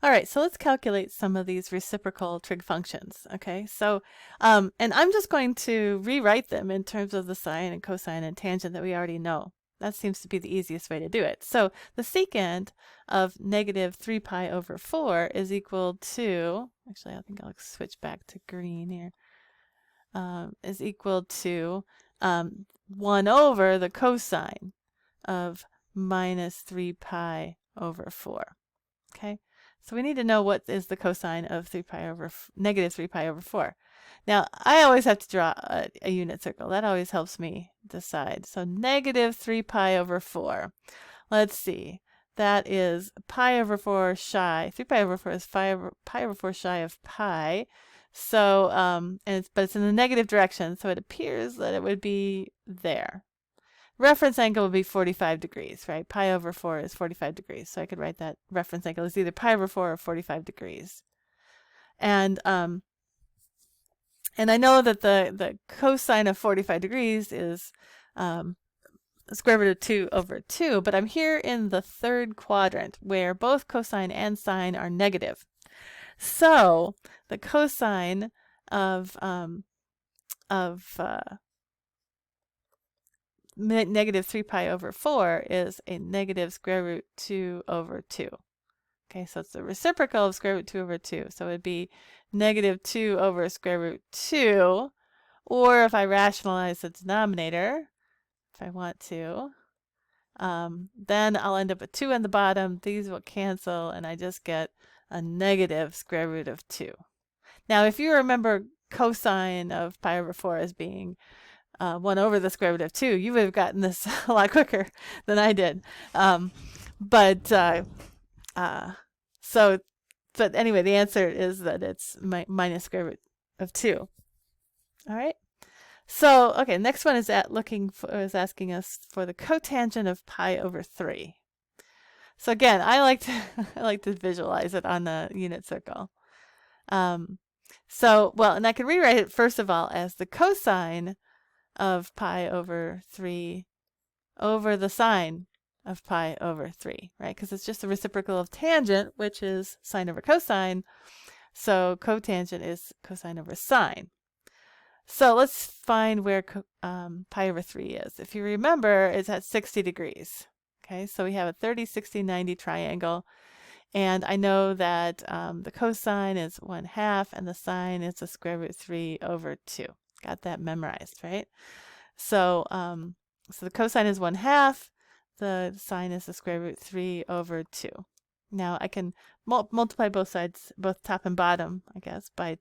All right, so let's calculate some of these reciprocal trig functions. Okay, so and I'm just going to rewrite them in terms of the sine and cosine and tangent that we already know. That seems to be the easiest way to do it. So the secant of negative 3 pi over 4 is equal to, actually I think I'll switch back to green here, is equal to 1 over the cosine of minus 3 pi over 4. Okay, so we need to know what is the cosine of 3 pi over negative 3 pi over 4. Now, I always have to draw a unit circle. That always helps me decide. So negative 3 pi over 4. Let's see. That is pi over 4 shy. 3 pi over 4 is pi over 4 shy of pi. So, but it's in the negative direction, so it appears that it would be there. Reference angle would be 45 degrees, right? Pi over 4 is 45 degrees. So I could write that reference angle is either pi over 4 or 45 degrees. And I know that the cosine of 45 degrees is square root of 2 over 2, but I'm here in the third quadrant where both cosine and sine are negative. So the cosine of negative 3 pi over 4 is a negative square root 2 over 2. Okay, so it's the reciprocal of square root 2 over 2. So it would be negative 2 over square root 2. Or if I rationalize the denominator, if I want to, then I'll end up with 2 on the bottom. These will cancel, and I just get a negative square root of 2. Now, if you remember cosine of pi over 4 as being 1 over the square root of 2, you would have gotten this a lot quicker than I did. But anyway, the answer is that it's minus square root of 2. All right. So, okay, next one is asking us for the cotangent of pi over 3. So again, I like to visualize it on the unit circle. And I can rewrite it first of all as the cosine of pi over 3 over the sine of pi over 3, right? Because it's just the reciprocal of tangent, which is sine over cosine. So cotangent is cosine over sine. So let's find where pi over 3 is. If you remember, it's at 60 degrees. Okay, so we have a 30, 60, 90 triangle. And I know that the cosine is 1/2 and the sine is the square root 3 over 2. Got that memorized, right? So, so the cosine is 1/2. The sine is the square root 3 over 2. Now I can multiply both sides, both top and bottom, I guess, by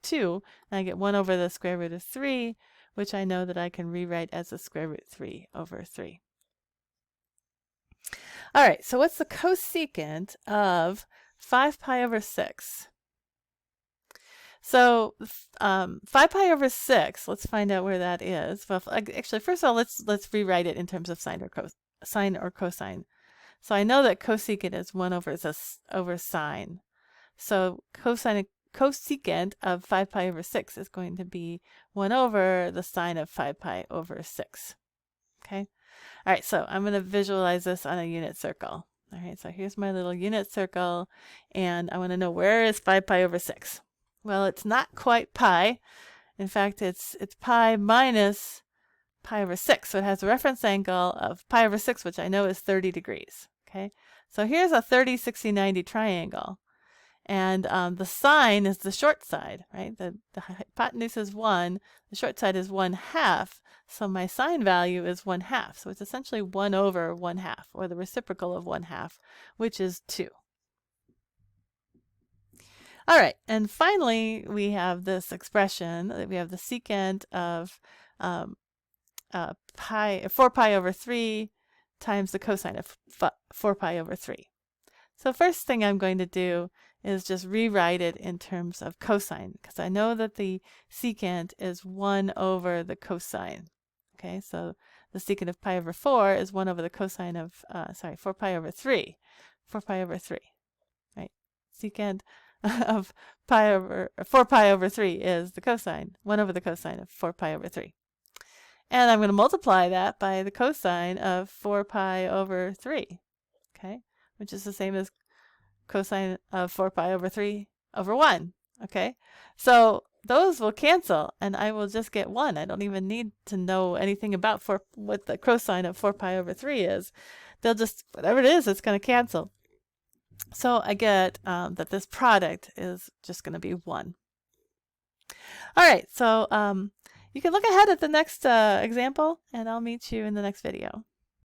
2. And I get 1 over the square root of 3, which I know that I can rewrite as the square root 3 over 3. All right, so what's the cosecant of 5 pi over 6? So 5 pi over 6, let's find out where that is. Well, actually, first of all, let's rewrite it in terms of sine or cosine. So I know that cosecant is 1 over sine. So cosecant of 5 pi over 6 is going to be 1 over the sine of 5 pi over 6. Okay? All right, so I'm going to visualize this on a unit circle. All right, so here's my little unit circle, and I want to know where is 5 pi over 6. Well, it's not quite pi. In fact, it's pi minus pi over 6. So it has a reference angle of pi over 6, which I know is 30 degrees. Okay, so here's a 30, 60, 90 triangle. And the sine is the short side, right? The hypotenuse is 1. The short side is 1/2. So my sine value is 1/2. So it's essentially 1 over 1/2, or the reciprocal of 1/2, which is 2. All right, and finally, we have this expression that we have the secant of 4 pi over 3 times the cosine of 4 pi over 3. So first thing I'm going to do is just rewrite it in terms of cosine, because I know that the secant is 1 over the cosine. Okay, so the secant of pi over 4 is 1 over the cosine of, 4 pi over 3. 4 pi over 3, right? Secant of 4 pi over 3 is the cosine, 1 over the cosine of 4 pi over 3. And I'm going to multiply that by the cosine of 4 pi over 3, okay, which is the same as cosine of 4 pi over 3 over 1. Okay, so those will cancel, and I will just get 1. I don't even need to know anything about what the cosine of 4 pi over 3 is. They'll just, whatever it is, it's going to cancel. So I get that this product is just going to be 1. All right, so you can look ahead at the next example, and I'll meet you in the next video.